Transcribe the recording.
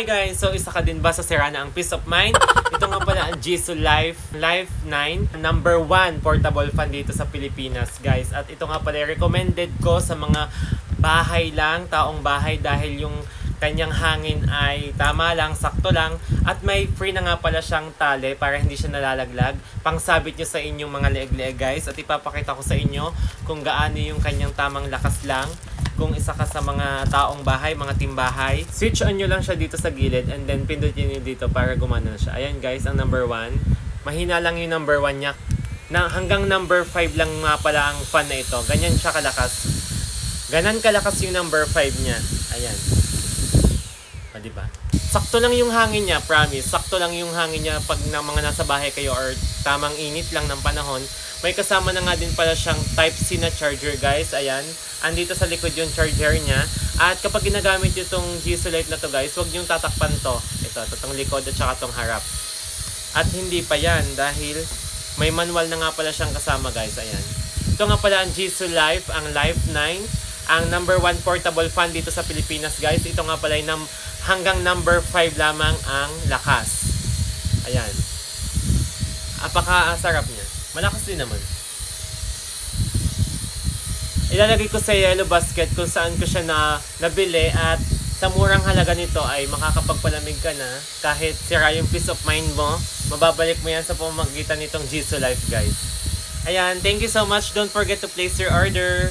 Hi guys! So isa ka din ba sa Serana ang peace of mind? Ito nga pala ang Jisoo Life 9, number 1 portable fan dito sa Pilipinas guys. At ito nga pala recommended ko sa mga bahay lang, taong bahay dahil yung kanyang hangin ay tama lang, sakto lang. At may free na nga pala siyang tali para hindi siya nalalaglag. Pangsabit nyo sa inyong mga leeg-leeg guys. At ipapakita ko sa inyo kung gaano yung kanyang tamang lakas lang. Kung isa ka sa mga taong bahay, mga timbahay, switch on nyo lang siya dito sa gilid and then pindutin nyo dito para gumana na siya. Ayan guys, ang number 1. Mahina lang yung number 1 niya. Hanggang number 5 lang nga pala ang fan na ito. Ganyan siya kalakas. Ganan kalakas yung number 5 niya. Ayan. O, diba? Sakto lang yung hangin niya, promise. Sakto lang yung hangin niya pag mga nasa bahay kayo or tamang init lang ng panahon. May kasama na nga din pala siyang Type-C na charger guys. Ayan. Andito sa likod yung charger niya. At kapag ginagamit nyo itong Jisoo Life na to guys, huwag nyo tatakpan to. Itong likod at saka itong harap. At hindi pa yan dahil may manual na nga pala siyang kasama guys. Ayan. Ito nga pala ang Jisoo Life, ang Life 9. Ang number 1 portable fan dito sa Pilipinas guys. Ito nga pala yung hanggang number 5 lamang ang lakas. Ayan. Apaka-sarap niya. Malakas din naman. Ilalagay ko sa yellow basket kung saan ko siya nabili at sa murang halaga nito ay makakapagpalamig ka na kahit sira yung peace of mind mo. Mababalik mo yan sa pamamagitan nitong Jisoo Life guys. Ayan, thank you so much. Don't forget to place your order.